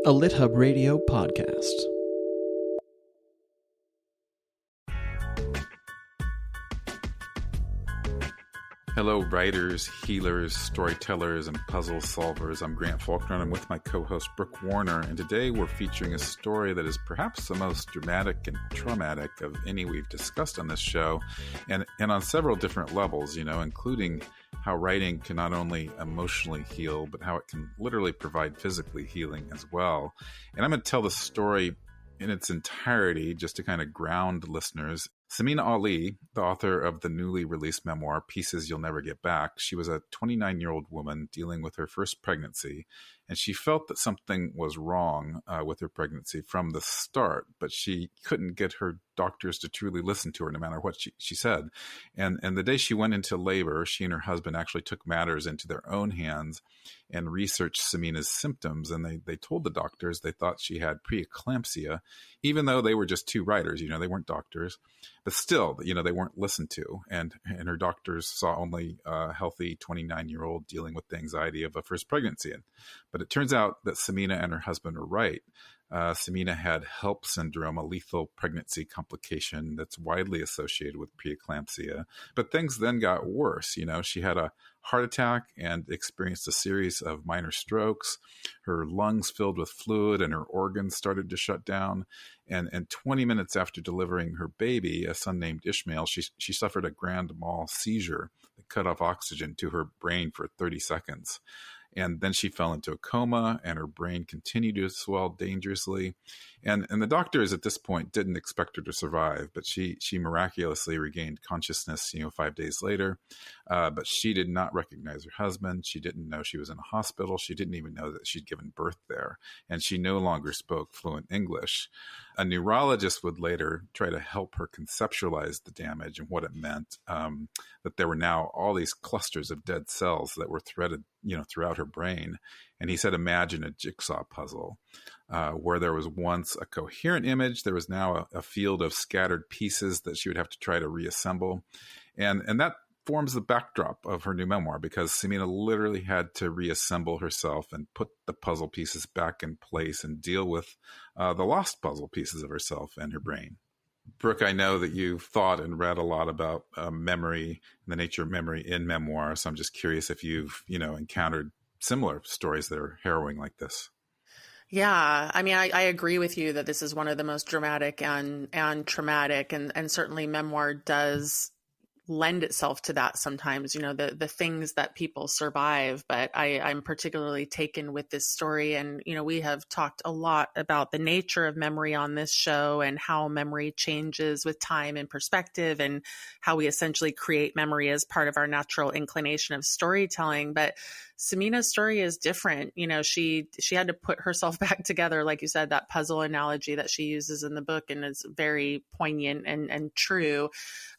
a LitHub Radio podcast. Hello, writers, healers, storytellers, and puzzle solvers. I'm Grant Faulkner, and I'm with my co-host Brooke Warner, and today we're featuring a story that is perhaps the most dramatic and traumatic of any we've discussed on this show, and on several different levels, including how writing can not only emotionally heal, but how it can literally provide physically healing as well. And I'm going to tell the story in its entirety just to kind of ground listeners. Samina Ali, the author of the newly released memoir, Pieces You'll Never Get Back, she was a 29-year-old woman dealing with her first pregnancy, and she felt that something was wrong with her pregnancy from the start, but she couldn't get her doctors to truly listen to her no matter what she said. And the day she went into labor, she and her husband actually took matters into their own hands and researched Samina's symptoms, and they told the doctors they thought she had preeclampsia, even though they were just two writers, they weren't doctors. But still, they weren't listened to. And her doctors saw only a healthy 29-year-old dealing with the anxiety of a first pregnancy. But it turns out that Samina and her husband are right. Samina had HELLP syndrome, a lethal pregnancy complication that's widely associated with preeclampsia. But things then got worse. She had a heart attack and experienced a series of minor strokes. Her lungs filled with fluid and her organs started to shut down. And 20 minutes after delivering her baby, a son named Ishmael, she suffered a grand mal seizure that cut off oxygen to her brain for 30 seconds. And then she fell into a coma, and her brain continued to swell dangerously. And the doctors at this point didn't expect her to survive, but she miraculously regained consciousness, 5 days later. But she did not recognize her husband. She didn't know she was in a hospital. She didn't even know that she'd given birth there. And she no longer spoke fluent English. A neurologist would later try to help her conceptualize the damage and what it meant, that there were now all these clusters of dead cells that were threaded throughout her brain. And he said, imagine a jigsaw puzzle where there was once a coherent image. There was now a field of scattered pieces that she would have to try to reassemble. And that forms the backdrop of her new memoir, because Samina literally had to reassemble herself and put the puzzle pieces back in place and deal with the lost puzzle pieces of herself and her brain. Brooke, I know that you've thought and read a lot about memory and the nature of memory in memoir. So I'm just curious if you've, encountered similar stories that are harrowing like this. Yeah, I mean, I agree with you that this is one of the most dramatic and traumatic, and certainly memoir does lend itself to that sometimes, the things that people survive. But I'm particularly taken with this story. And, we have talked a lot about the nature of memory on this show and how memory changes with time and perspective, and how we essentially create memory as part of our natural inclination of storytelling. But Samina's story is different. She had to put herself back together, like you said, that puzzle analogy that she uses in the book, and is very poignant and true.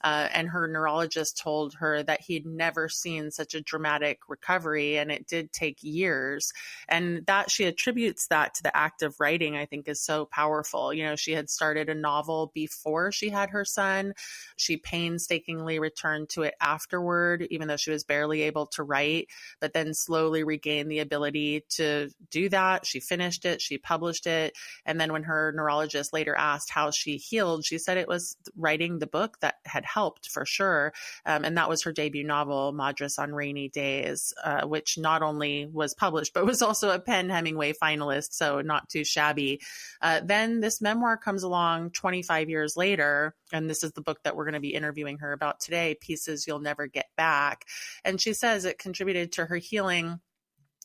And her neurologist told her that he'd never seen such a dramatic recovery, and it did take years. And that she attributes that to the act of writing, I think, is so powerful. She had started a novel before she had her son. She painstakingly returned to it afterward, even though she was barely able to write, but then slowly regained the ability to do that. She finished it, she published it. And then when her neurologist later asked how she healed, she said it was writing the book that had helped for sure. And that was her debut novel, Madras on Rainy Days, which not only was published, but was also a PEN Hemingway finalist. So not too shabby. Then this memoir comes along 25 years later, and this is the book that we're going to be interviewing her about today, Pieces You'll Never Get Back. And she says it contributed to her healing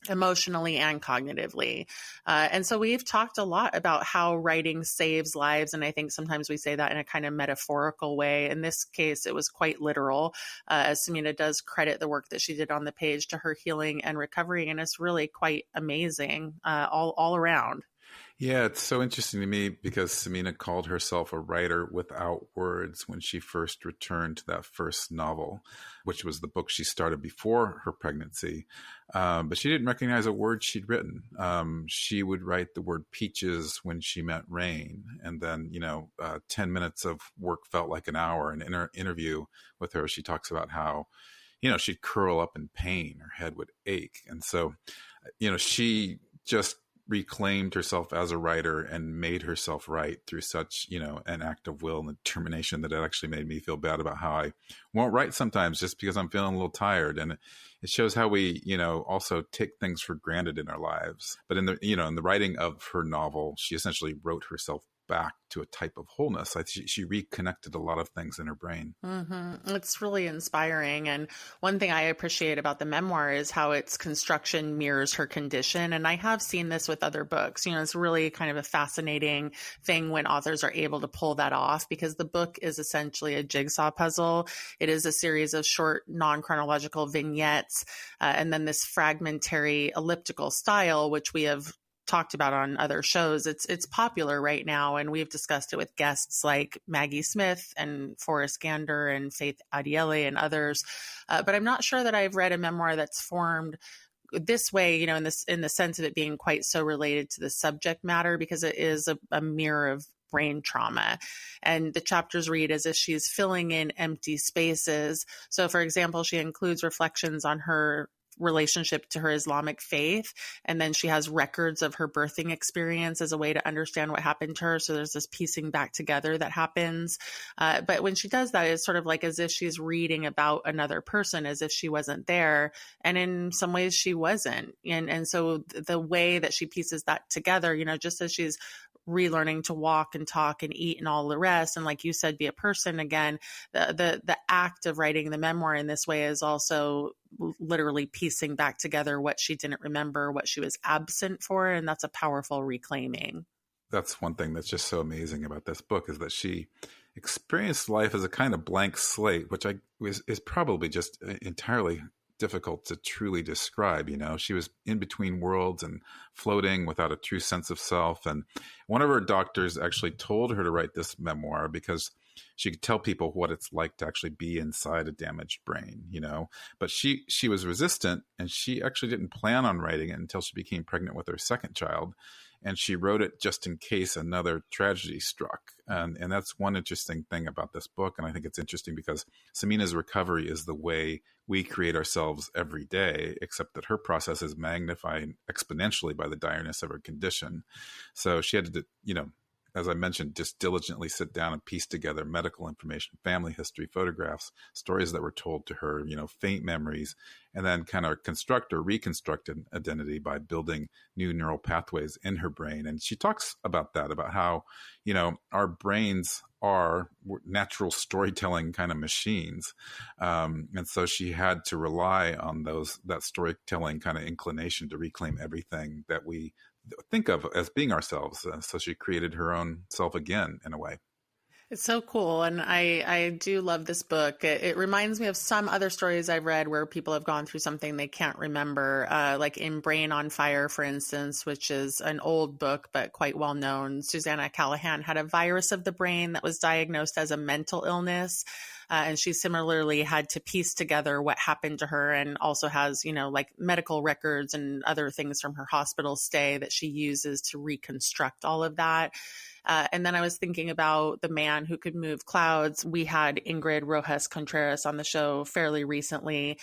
emotionally and cognitively. And so we've talked a lot about how writing saves lives. And I think sometimes we say that in a kind of metaphorical way. In this case, it was quite literal, as Samina does credit the work that she did on the page to her healing and recovery. And it's really quite amazing all around. Yeah, it's so interesting to me because Samina called herself a writer without words when she first returned to that first novel, which was the book she started before her pregnancy. But she didn't recognize a word she'd written. She would write the word peaches when she meant rain. And then, 10 minutes of work felt like an hour. And in her interview with her, she talks about how, she'd curl up in pain. Her head would ache. And so, she just reclaimed herself as a writer and made herself write through such, an act of will and determination that it actually made me feel bad about how I won't write sometimes just because I'm feeling a little tired. And it shows how we, also take things for granted in our lives. But in the writing of her novel, she essentially wrote herself back to a type of wholeness. She reconnected a lot of things in her brain. Mm-hmm. It's really inspiring. And one thing I appreciate about the memoir is how its construction mirrors her condition. And I have seen this with other books. It's really kind of a fascinating thing when authors are able to pull that off, because the book is essentially a jigsaw puzzle. It is a series of short, non-chronological vignettes, and then this fragmentary elliptical style, which we have talked about on other shows. It's popular right now, and we've discussed it with guests like Maggie Smith and Forrest Gander and Faith Adiele and others. But I'm not sure that I've read a memoir that's formed this way, in the sense of it being quite so related to the subject matter, because it is a mirror of brain trauma. And the chapters read as if she's filling in empty spaces. So, for example, she includes reflections on her relationship to her Islamic faith. And then she has records of her birthing experience as a way to understand what happened to her. So there's this piecing back together that happens. But when she does that, it's sort of like as if she's reading about another person, as if she wasn't there. And in some ways she wasn't. And so the way that she pieces that together, just as she's relearning to walk and talk and eat and all the rest, and like you said, be a person again, the act of writing the memoir in this way is also literally piecing back together what she didn't remember, what she was absent for, and that's a powerful reclaiming. That's one thing that's just so amazing about this book, is that she experienced life as a kind of blank slate, which is probably just entirely difficult to truly describe. She was in between worlds and floating without a true sense of self. And one of her doctors actually told her to write this memoir because she could tell people what it's like to actually be inside a damaged brain, but she was resistant, and she actually didn't plan on writing it until she became pregnant with her second child. And she wrote it just in case another tragedy struck. And that's one interesting thing about this book. And I think it's interesting because Samina's recovery is the way we create ourselves every day, except that her process is magnified exponentially by the direness of her condition. So she had to, as I mentioned, just diligently sit down and piece together medical information, family history, photographs, stories that were told to her, faint memories, and then kind of construct or reconstruct an identity by building new neural pathways in her brain. And she talks about that, about how, our brains are natural storytelling kind of machines. And so she had to rely on that storytelling kind of inclination to reclaim everything that we think of as being ourselves. So she created her own self again, in a way. It's so cool. And I do love this book. It reminds me of some other stories I've read where people have gone through something they can't remember, like in Brain on Fire, for instance, which is an old book, but quite well known. Susanna Callahan had a virus of the brain that was diagnosed as a mental illness. And she similarly had to piece together what happened to her, and also has, like medical records and other things from her hospital stay that she uses to reconstruct all of that. And then I was thinking about the man who could move clouds. We had Ingrid Rojas Contreras on the show fairly recently.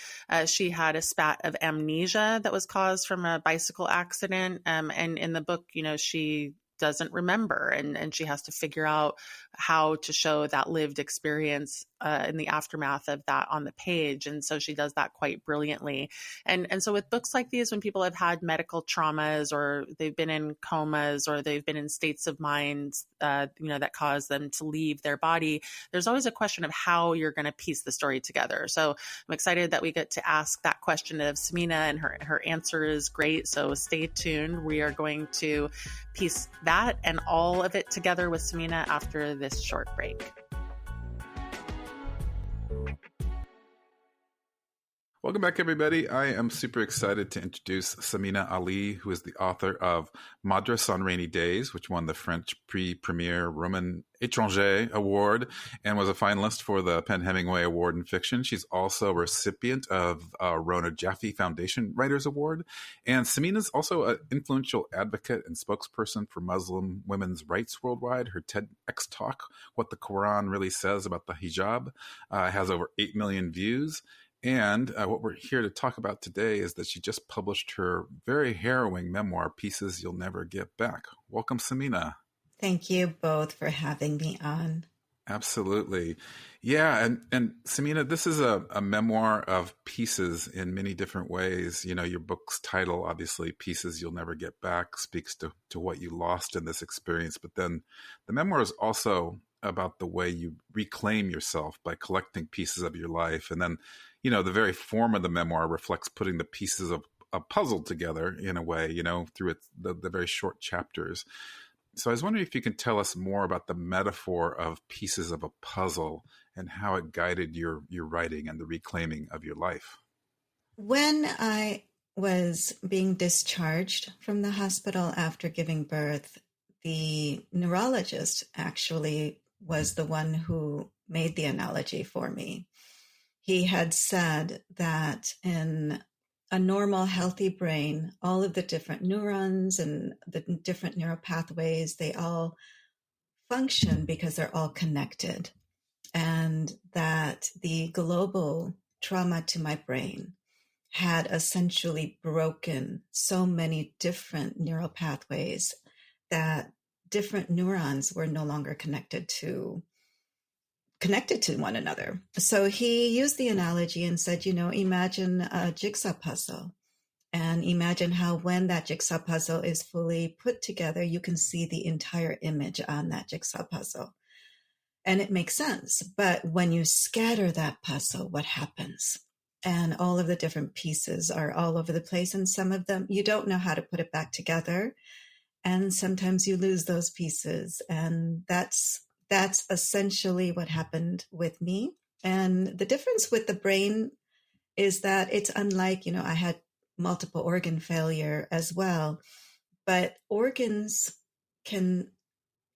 She had a spat of amnesia that was caused from a bicycle accident. And in the book, she doesn't remember, and she has to figure out how to show that lived experience in the aftermath of that on the page. And so she does that quite brilliantly. And so with books like these, when people have had medical traumas, or they've been in comas, or they've been in states of mind, that cause them to leave their body, there's always a question of how you're going to piece the story together. So I'm excited that we get to ask that question of Samina, and her answer is great. So stay tuned. We are going to piece that and all of it together with Samina after this short break. Welcome back, everybody. I am super excited to introduce Samina Ali, who is the author of Madras on Rainy Days, which won the French Prix Premier Roman Étranger Award and was a finalist for the Penn Hemingway Award in Fiction. She's also a recipient of Rona Jaffe Foundation Writers Award. And Samina is also an influential advocate and spokesperson for Muslim women's rights worldwide. Her TEDx talk, What the Quran Really Says About the Hijab, has over 8 million views. And what we're here to talk about today is that she just published her very harrowing memoir, Pieces You'll Never Get Back. Welcome, Samina. Thank you both for having me on. Absolutely. Yeah. And Samina, this is a memoir of pieces in many different ways. You know, your book's title, obviously, Pieces You'll Never Get Back, speaks to what you lost in this experience. But then the memoir is also about the way you reclaim yourself by collecting pieces of your life. And then, you know, the very form of the memoir reflects putting the pieces of a puzzle together in a way, you know, through the very short chapters. So I was wondering if you can tell us more about the metaphor of pieces of a puzzle and how it guided your writing and the reclaiming of your life. When I was being discharged from the hospital after giving birth, the neurologist actually was the one who made the analogy for me. He had said that in a normal, healthy brain, all of the different neurons and the different neural pathways, they all function because they're all connected. And that the global trauma to my brain had essentially broken so many different neural pathways that different neurons were no longer connected to one another. So he used the analogy and said, you know, imagine a jigsaw puzzle and imagine how when that jigsaw puzzle is fully put together, you can see the entire image on that jigsaw puzzle. And it makes sense. But when you scatter that puzzle, what happens? And all of the different pieces are all over the place. And some of them, you don't know how to put it back together. And sometimes you lose those pieces. And that's essentially what happened with me. And the difference with the brain is that it's unlike, you know, I had multiple organ failure as well, but organs can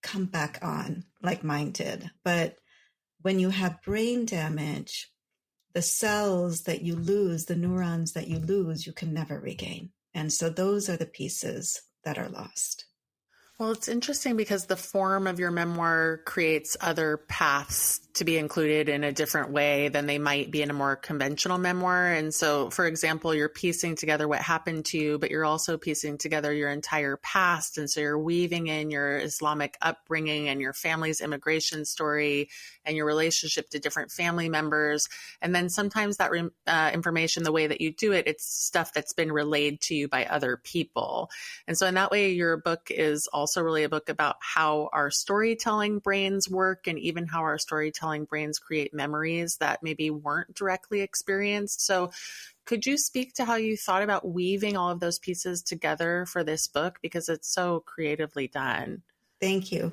come back on like mine did. But when you have brain damage, the cells that you lose, the neurons that you lose, you can never regain. And so those are the pieces that are lost. Well, it's interesting because the form of your memoir creates other paths to be included in a different way than they might be in a more conventional memoir. And so, for example, you're piecing together what happened to you, but you're also piecing together your entire past. And so you're weaving in your Islamic upbringing and your family's immigration story and your relationship to different family members. And then sometimes that information, the way that you do it, it's stuff that's been relayed to you by other people. And so in that way, your book is also really a book about how our storytelling brains work and even how our storytelling brains create memories that maybe weren't directly experienced. So could you speak to how you thought about weaving all of those pieces together for this book? Because it's so creatively done. Thank you.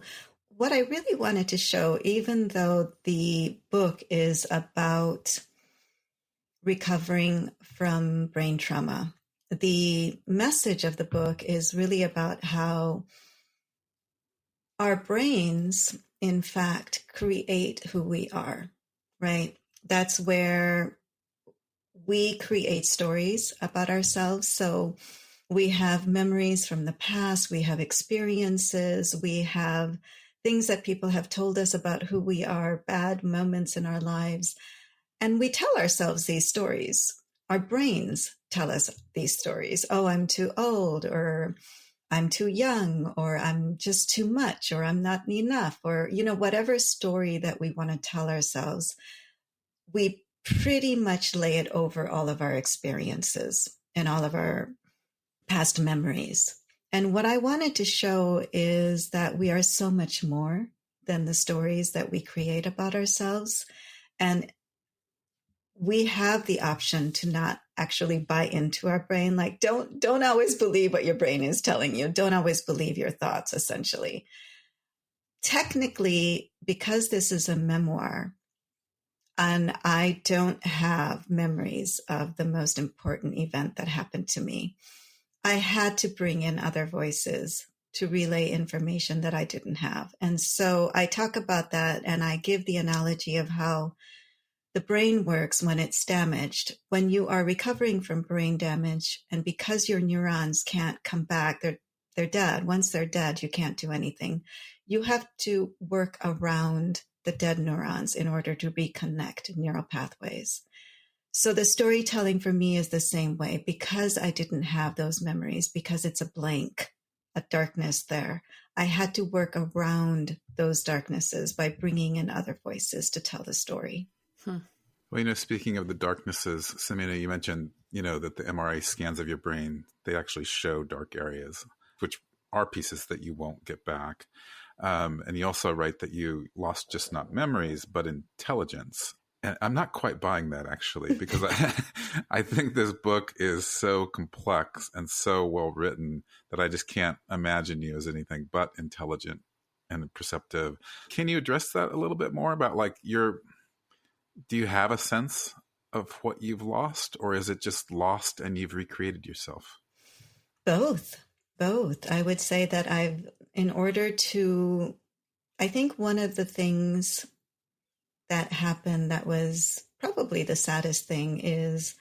What I really wanted to show, even though the book is about recovering from brain trauma, the message of the book is really about how our brains, in fact, create who we are, right? That's where we create stories about ourselves. So we have memories from the past, we have experiences, we have things that people have told us about who we are, bad moments in our lives. And we tell ourselves these stories. Our brains tell us these stories. Oh, I'm too old, or I'm too young, or I'm just too much, or I'm not enough, or, you know, whatever story that we want to tell ourselves, we pretty much lay it over all of our experiences and all of our past memories. And what I wanted to show is that we are so much more than the stories that we create about ourselves. And we have the option to not actually buy into our brain. Like, don't always believe what your brain is telling you. Don't always believe your thoughts, essentially. Technically, because this is a memoir, and I don't have memories of the most important event that happened to me, I had to bring in other voices to relay information that I didn't have. And so I talk about that, and I give the analogy of how the brain works when it's damaged. When you are recovering from brain damage, and because your neurons can't come back, they're dead. Once they're dead, you can't do anything. You have to work around the dead neurons in order to reconnect neural pathways. So the storytelling for me is the same way, because I didn't have those memories, because it's a blank, a darkness there. I had to work around those darknesses by bringing in other voices to tell the story. Well, speaking of the darknesses, Samina, you mentioned, that the MRI scans of your brain, they actually show dark areas, which are pieces that you won't get back. And you also write that you lost just not memories, but intelligence. And I'm not quite buying that, actually, because I think this book is so complex and so well written that I just can't imagine you as anything but intelligent and perceptive. Can you address that a little bit more about do you have a sense of what you've lost, or is it just lost and you've recreated yourself? Both. I would say that I think one of the things that happened that was probably the saddest thing is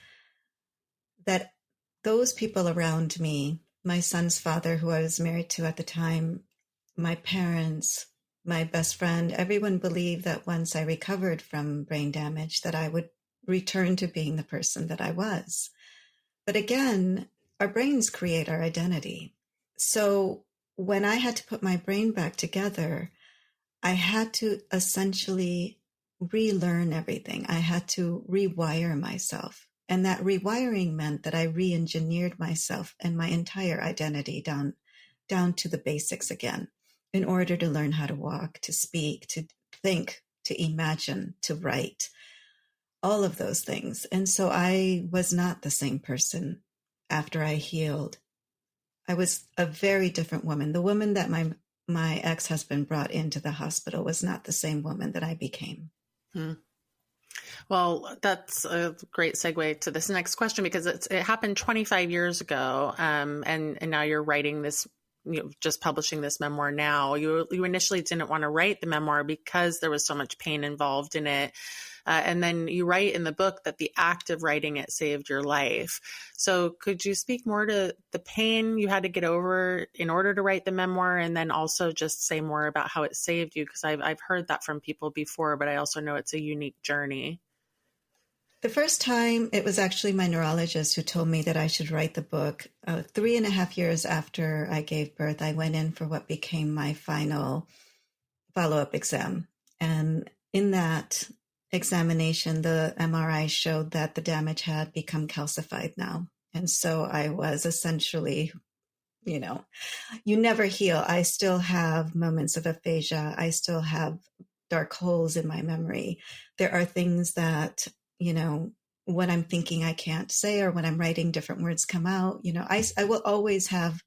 that those people around me, my son's father, who I was married to at the time, my parents, my best friend, everyone believed that once I recovered from brain damage, that I would return to being the person that I was. But again, our brains create our identity. So when I had to put my brain back together, I had to essentially relearn everything. I had to rewire myself. And that rewiring meant that I re-engineered myself and my entire identity down to the basics again, in order to learn how to walk, to speak, to think, to imagine, to write, all of those things. And so I was not the same person after I healed. I was a very different woman. The woman that my ex-husband brought into the hospital was not the same woman that I became. Well, that's a great segue to this next question, because it happened 25 years ago. And now you're writing this, just publishing this memoir now. You initially didn't want to write the memoir because there was so much pain involved in it. And then you write in the book that the act of writing it saved your life. So could you speak more to the pain you had to get over in order to write the memoir, and then also just say more about how it saved you? Because I've heard that from people before, but I also know it's a unique journey. The first time, it was actually my neurologist who told me that I should write the book. 3.5 years after I gave birth, I went in for what became my final follow-up exam. And in that examination, the MRI showed that the damage had become calcified now. And so I was essentially, you never heal. I still have moments of aphasia. I still have dark holes in my memory. There are things that, when I'm thinking I can't say, or when I'm writing, different words come out. I will always have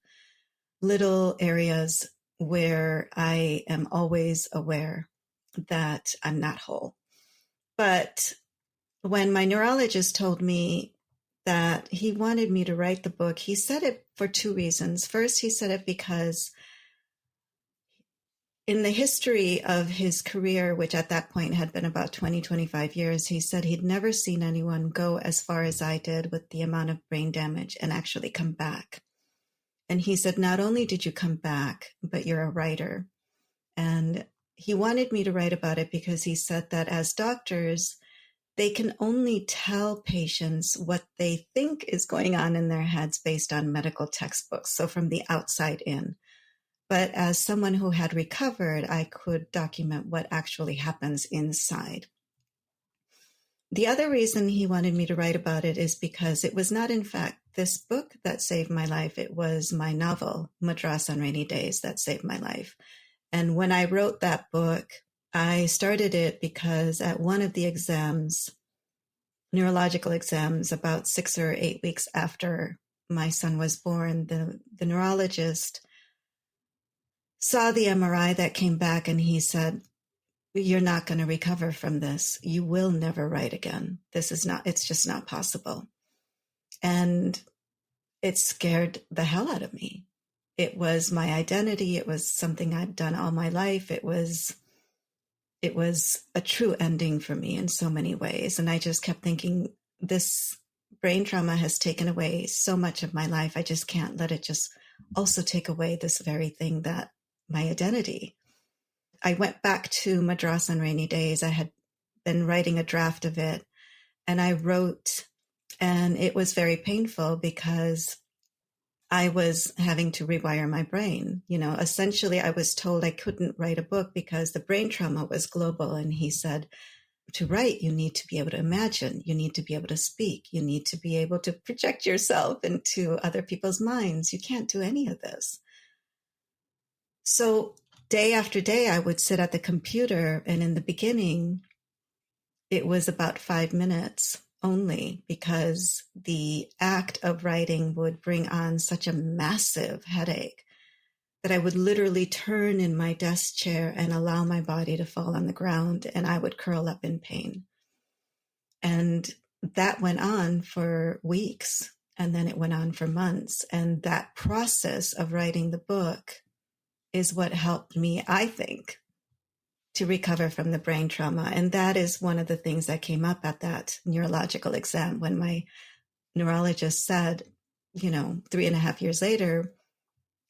little areas where I am always aware that I'm not whole. But when my neurologist told me that he wanted me to write the book, he said it for two reasons. First, he said it because in the history of his career, which at that point had been about 20, 25 years, he said he'd never seen anyone go as far as I did with the amount of brain damage and actually come back. And he said, not only did you come back, but you're a writer. And he wanted me to write about it because he said that as doctors, they can only tell patients what they think is going on in their heads based on medical textbooks, so from the outside in. But as someone who had recovered, I could document what actually happens inside. The other reason he wanted me to write about it is because it was not, in fact, this book that saved my life. It was my novel, Madras on Rainy Days, that saved my life. And when I wrote that book, I started it because at one of the exams, neurological exams, about 6 or 8 weeks after my son was born, the neurologist saw the MRI that came back, and he said, "You're not going to recover from this. You will never write again. It's just not possible." And it scared the hell out of me. It was my identity. It was something I'd done all my life. It was a true ending for me in so many ways. And I just kept thinking, this brain trauma has taken away so much of my life. I just can't let it just also take away this very thing that my identity. I went back to Madras on Rainy Days. I had been writing a draft of it, And I wrote, and it was very painful because I was having to rewire my brain. Essentially, I was told I couldn't write a book because the brain trauma was global. And he said, to write, you need to be able to imagine, you need to be able to speak, you need to be able to project yourself into other people's minds. You can't do any of this. So day after day, I would sit at the computer, and in the beginning, it was about 5 minutes only, because the act of writing would bring on such a massive headache that I would literally turn in my desk chair and allow my body to fall on the ground, and I would curl up in pain. And that went on for weeks, and then it went on for months. And that process of writing the book is what helped me, I think, to recover from the brain trauma. And that is one of the things that came up at that neurological exam when my neurologist said, 3.5 years later,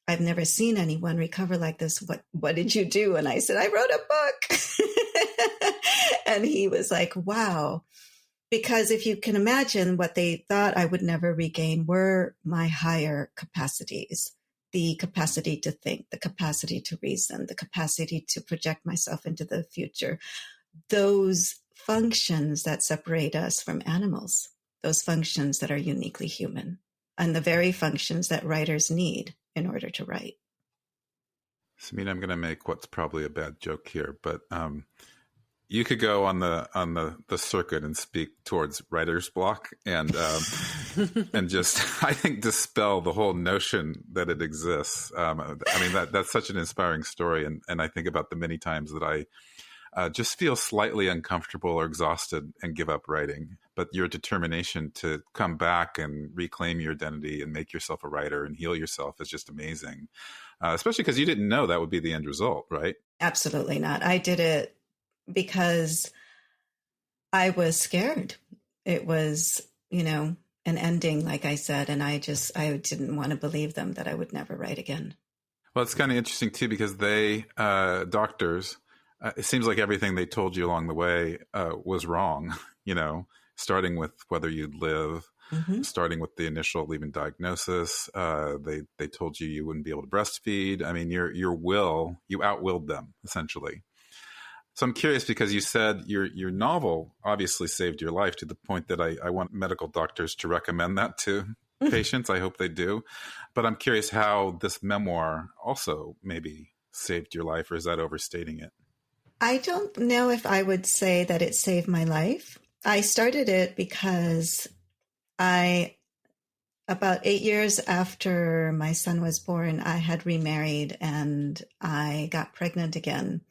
I've never seen anyone recover like this. What did you do? And I said, I wrote a book. And he was like, wow. Because if you can imagine, what they thought I would never regain were my higher capacities. The capacity to think, the capacity to reason, the capacity to project myself into the future. Those functions that separate us from animals, those functions that are uniquely human, and the very functions that writers need in order to write. Samina, I'm going to make what's probably a bad joke here, but you could go on the circuit and speak towards writer's block and and just, I think, dispel the whole notion that it exists. That's such an inspiring story, and I think about the many times that I just feel slightly uncomfortable or exhausted and give up writing. But your determination to come back and reclaim your identity and make yourself a writer and heal yourself is just amazing, especially because you didn't know that would be the end result, right? Absolutely not. I did it because I was scared. It was, an ending, like I said, and I didn't want to believe them that I would never write again. Well, it's kind of interesting too, because they, doctors, it seems like everything they told you along the way was wrong, starting with whether you'd live, starting with the initial even diagnosis. They told you wouldn't be able to breastfeed. I mean, your will, you outwilled them, essentially. So I'm curious, because you said your novel obviously saved your life to the point that I want medical doctors to recommend that to patients. I hope they do. But I'm curious how this memoir also maybe saved your life, or is that overstating it? I don't know if I would say that it saved my life. I started it because about 8 years after my son was born, I had remarried and I got pregnant again.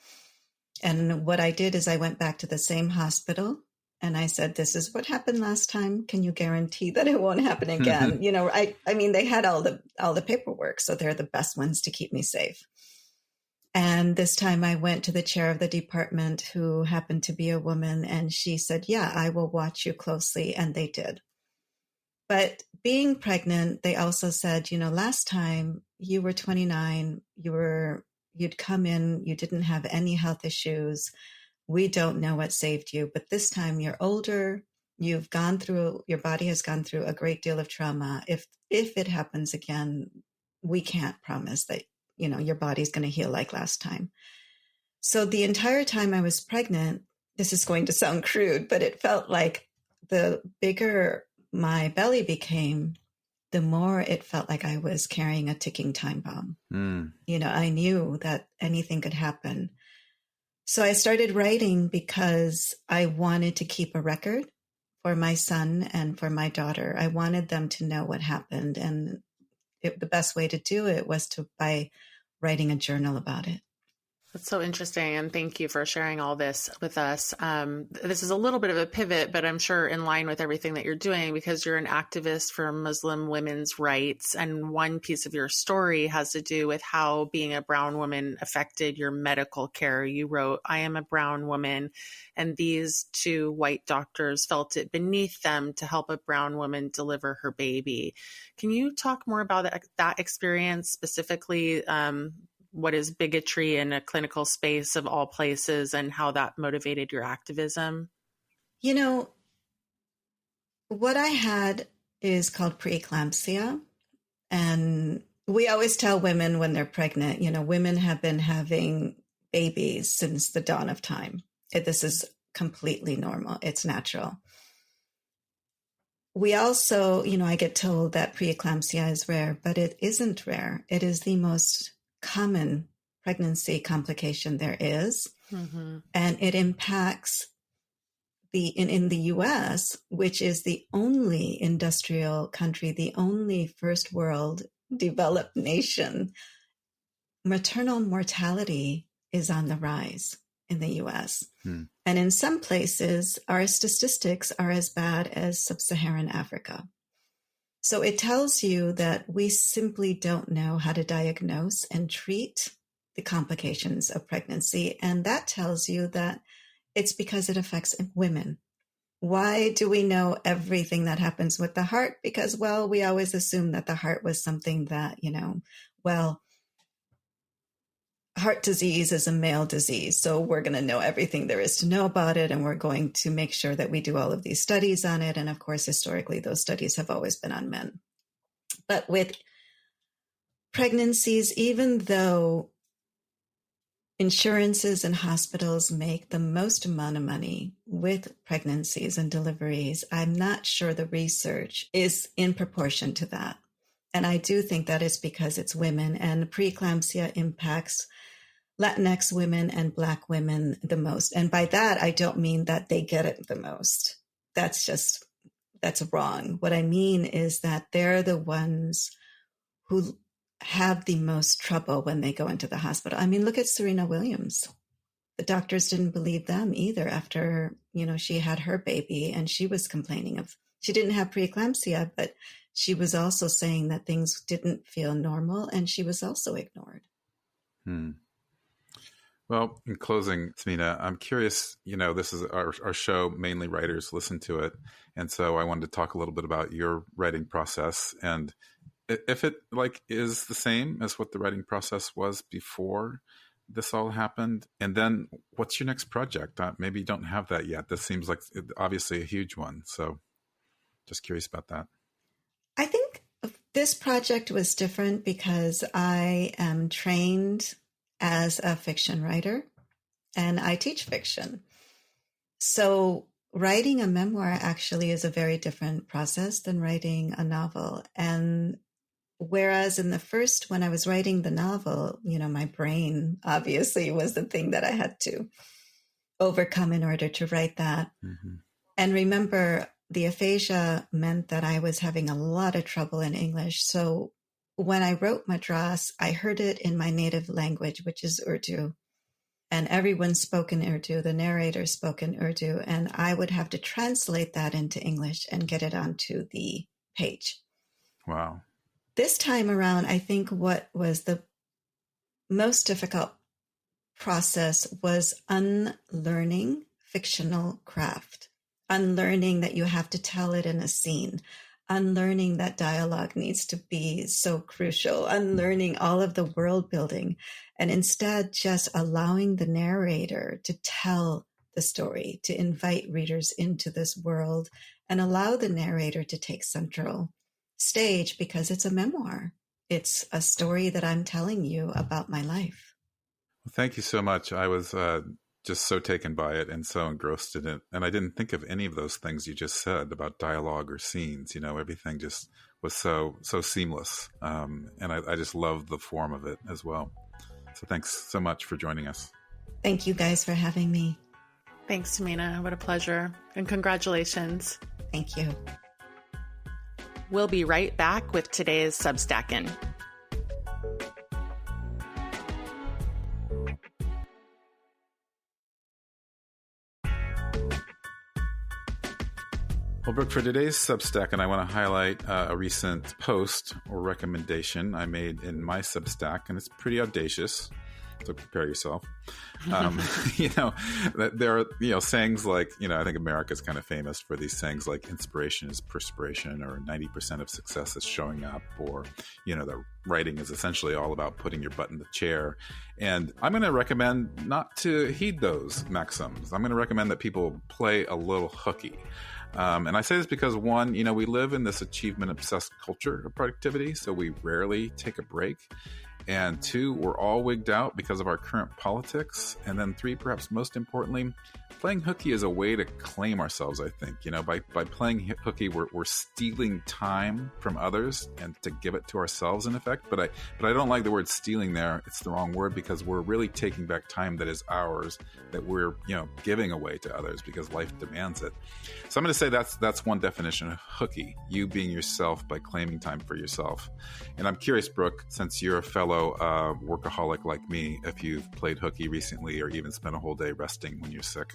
And what I did is I went back to the same hospital and I said, this is what happened last time. Can you guarantee that it won't happen again? I mean, they had all the paperwork, so they're the best ones to keep me safe. And this time I went to the chair of the department, who happened to be a woman, and she said, yeah, I will watch you closely. And they did. But being pregnant, they also said, last time you were 29, you'd come in, you didn't have any health issues. We don't know what saved you, but this time you're older, your body has gone through a great deal of trauma. If it happens again, we can't promise that, your body's going to heal like last time. So the entire time I was pregnant, this is going to sound crude, but it felt like the bigger my belly became, the more it felt like I was carrying a ticking time bomb. I knew that anything could happen. So I started writing because I wanted to keep a record for my son and for my daughter. I wanted them to know what happened. And the best way to do it was by writing a journal about it. That's so interesting. And thank you for sharing all this with us. This is a little bit of a pivot, but I'm sure in line with everything that you're doing, because you're an activist for Muslim women's rights. And one piece of your story has to do with how being a brown woman affected your medical care. You wrote, I am a brown woman, and these two white doctors felt it beneath them to help a brown woman deliver her baby. Can you talk more about that experience, specifically what is bigotry in a clinical space of all places, and how that motivated your activism? What I had is called preeclampsia. And we always tell women when they're pregnant, women have been having babies since the dawn of time. This is completely normal. It's natural. We also, I get told that preeclampsia is rare, but it isn't rare. It is the most common pregnancy complication there is. Mm-hmm. And it impacts in the US, which is the only industrial country, the only first world developed nation, maternal mortality is on the rise in the US. And in some places, our statistics are as bad as sub-Saharan Africa. So it tells you that we simply don't know how to diagnose and treat the complications of pregnancy. And that tells you that it's because it affects women. Why do we know everything that happens with the heart? Because, we always assume that the heart was something that, heart disease is a male disease. So we're going to know everything there is to know about it. And we're going to make sure that we do all of these studies on it. And of course, historically, those studies have always been on men. But with pregnancies, even though insurances and hospitals make the most amount of money with pregnancies and deliveries, I'm not sure the research is in proportion to that. And I do think that is because it's women, and preeclampsia impacts Latinx women and Black women the most. And by that, I don't mean that they get it the most. That's wrong. What I mean is that they're the ones who have the most trouble when they go into the hospital. I mean, look at Serena Williams. The doctors didn't believe them either after, she had her baby, and she was complaining she didn't have preeclampsia, but she was also saying that things didn't feel normal, and she was also ignored. Well, in closing, Samina, I'm curious, this is our show, mainly writers listen to it. And so I wanted to talk a little bit about your writing process, and if it is the same as what the writing process was before this all happened. And then what's your next project? Maybe you don't have that yet. This seems like obviously a huge one. So just curious about that. I think this project was different because I am trained as a fiction writer and I teach fiction. So writing a memoir actually is a very different process than writing a novel. And whereas in the first, when I was writing the novel, my brain obviously was the thing that I had to overcome in order to write that. Mm-hmm. And remember, the aphasia meant that I was having a lot of trouble in English. So when I wrote Madras, I heard it in my native language, which is Urdu. And everyone spoke in Urdu. The narrator spoke in Urdu. And I would have to translate that into English and get it onto the page. Wow. This time around, I think what was the most difficult process was unlearning fictional craft, unlearning that you have to tell it in a scene, unlearning that dialogue needs to be so crucial, unlearning all of the world building, and instead just allowing the narrator to tell the story, to invite readers into this world and allow the narrator to take central stage because it's a memoir. It's a story that I'm telling you about my life. Well, thank you so much. I was just so taken by it and so engrossed in it. And I didn't think of any of those things you just said about dialogue or scenes. Everything just was so seamless. And I just loved the form of it as well. So thanks so much for joining us. Thank you guys for having me. Thanks, Samina. What a pleasure. And congratulations. Thank you. We'll be right back with today's Substackin'. Well, Brooke, for today's Substack, and I want to highlight a recent post or recommendation I made in my Substack, and it's pretty audacious, so prepare yourself. There are, sayings like, I think America's kind of famous for these sayings like inspiration is perspiration, or 90% of success is showing up, or, that writing is essentially all about putting your butt in the chair. And I'm going to recommend not to heed those maxims. I'm going to recommend that people play a little hooky. And I say this because, one, we live in this achievement-obsessed culture of productivity, so we rarely take a break. And two, we're all wigged out because of our current politics. And then three, perhaps most importantly, playing hooky is a way to claim ourselves, I think. By playing hooky, we're stealing time from others and to give it to ourselves, in effect. But I don't like the word stealing there. It's the wrong word, because we're really taking back time that is ours, that we're giving away to others because life demands it. So I'm going to say that's one definition of hooky, you being yourself by claiming time for yourself. And I'm curious, Brooke, since you're a fellow workaholic like me, if you've played hooky recently or even spent a whole day resting when you're sick.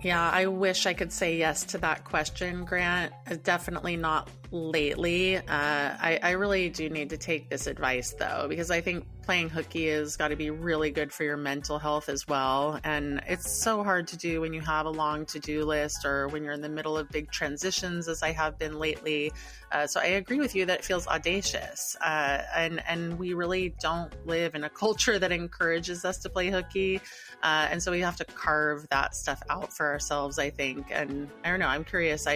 Yeah, I wish I could say yes to that question, Grant. Definitely not lately. I really do need to take this advice, though, because I think playing hooky has got to be really good for your mental health as well. And it's so hard to do when you have a long to-do list or when you're in the middle of big transitions, as I have been lately. So I agree with you that it feels audacious. And we really don't live in a culture that encourages us to play hooky. And so we have to carve that stuff out for ourselves, I think. And I don't know, I'm curious.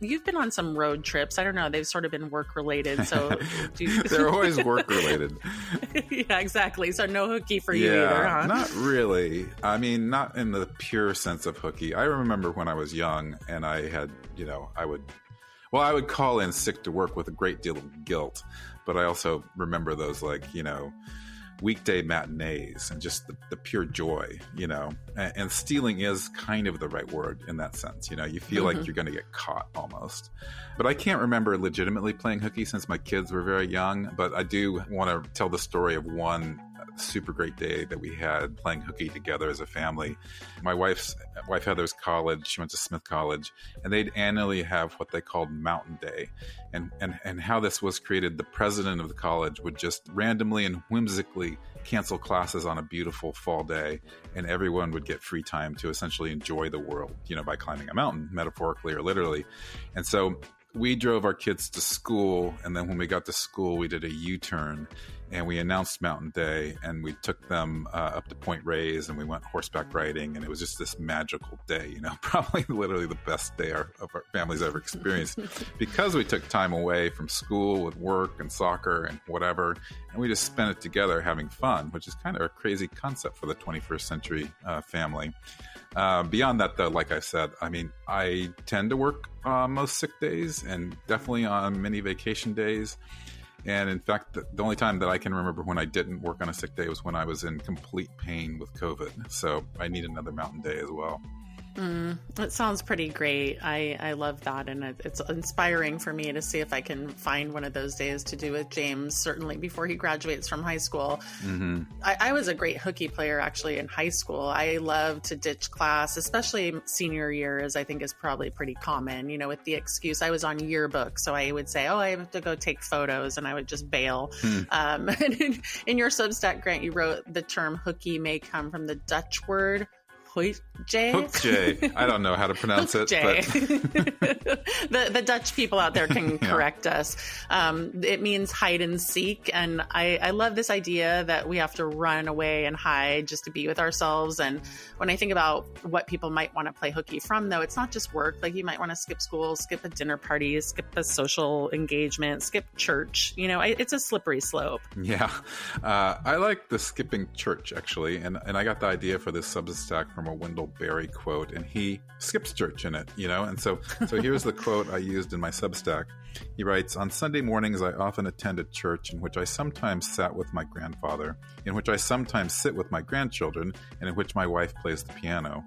You've been on some road trips. I don't know. They've sort of been work related. So they're always work related. Yeah, exactly. So no hooky for you either, huh? Not really. I mean, not in the pure sense of hooky. I remember when I was young and I had, I would call in sick to work with a great deal of guilt, but I also remember those weekday matinees and just the pure joy, and stealing is kind of the right word in that sense. You feel like you're going to get caught almost. But I can't remember legitimately playing hooky since my kids were very young, but I do want to tell the story of one super great day that we had playing hooky together as a family. My wife Heather's college, she went to Smith College, and they'd annually have what they called Mountain Day. And how this was created, the president of the college would just randomly and whimsically cancel classes on a beautiful fall day, and everyone would get free time to essentially enjoy the world, by climbing a mountain, metaphorically or literally. And so we drove our kids to school, and then when we got to school, we did a U-turn, and we announced Mountain Day, and we took them up to Point Reyes, and we went horseback riding, and it was just this magical day, probably literally the best day of our family's ever experienced, because we took time away from school with work and soccer and whatever, and we just spent it together having fun, which is kind of a crazy concept for the 21st century family. Beyond that, though, like I said, I tend to work most sick days and definitely on many vacation days. And in fact, the only time that I can remember when I didn't work on a sick day was when I was in complete pain with COVID. So I need another Mountain Day as well. It sounds pretty great. I love that. And it's inspiring for me to see if I can find one of those days to do with James, certainly before he graduates from high school. Mm-hmm. I was a great hooky player actually in high school. I loved to ditch class, especially senior year, as I think is probably pretty common, with the excuse I was on yearbook. So I would say, I have to go take photos, and I would just bail. And in your Substack, Grant, you wrote the term hooky may come from the Dutch word Hoekje. I don't know how to pronounce it. But the Dutch people out there can correct us. It means hide and seek. And I love this idea that we have to run away and hide just to be with ourselves. And when I think about what people might want to play hooky from, though, it's not just work. Like you might want to skip school, skip a dinner party, skip a social engagement, skip church. It's a slippery slope. Yeah. I like the skipping church, actually. And I got the idea for this Substack from a Wendell Berry quote, and he skips church in it, and so here's the quote I used in my Substack. He writes, "On Sunday mornings, I often attend a church in which I sometimes sat with my grandfather, in which I sometimes sit with my grandchildren, and in which my wife plays the piano.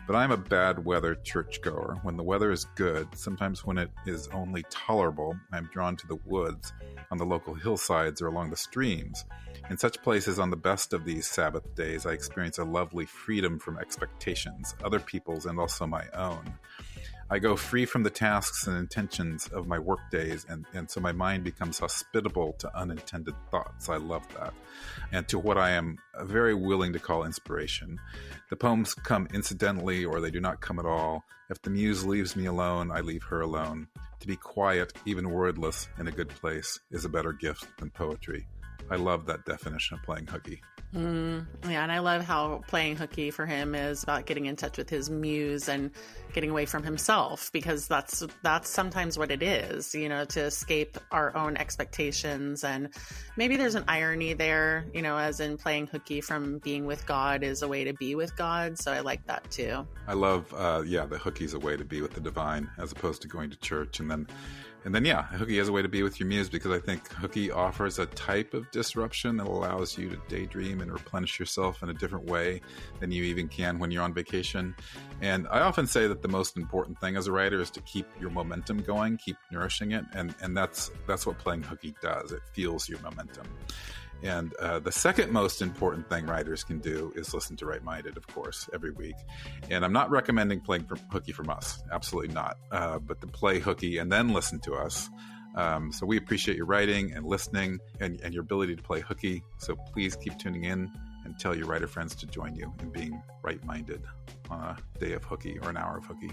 But I'm a bad weather churchgoer. When the weather is good, sometimes when it is only tolerable, I'm drawn to the woods, on the local hillsides, or along the streams. In such places, on the best of these Sabbath days, I experience a lovely freedom from expectations, other people's and also my own. I go free from the tasks and intentions of my work days, and so my mind becomes hospitable to unintended thoughts. I love that. And to what I am very willing to call inspiration. The poems come incidentally, or they do not come at all. If the muse leaves me alone, I leave her alone. To be quiet, even wordless, in a good place is a better gift than poetry." I love that definition of playing hooky. Yeah, and I love how playing hooky for him is about getting in touch with his muse and getting away from himself, because that's sometimes what it is, to escape our own expectations. And maybe there's an irony there, as in playing hooky from being with God is a way to be with God. So I like that too. I love, the hooky's a way to be with the divine as opposed to going to church. And then, hooky is a way to be with your muse, because I think hooky offers a type of disruption that allows you to daydream and replenish yourself in a different way than you even can when you're on vacation. And I often say that the most important thing as a writer is to keep your momentum going, keep nourishing it. And that's what playing hooky does. It fuels your momentum. And the second most important thing writers can do is listen to Right Minded, of course, every week. And I'm not recommending playing hooky from us. Absolutely not. But to play hooky and then listen to us. So we appreciate your writing and listening and your ability to play hooky. So please keep tuning in and tell your writer friends to join you in being right-minded on a day of hooky or an hour of hooky.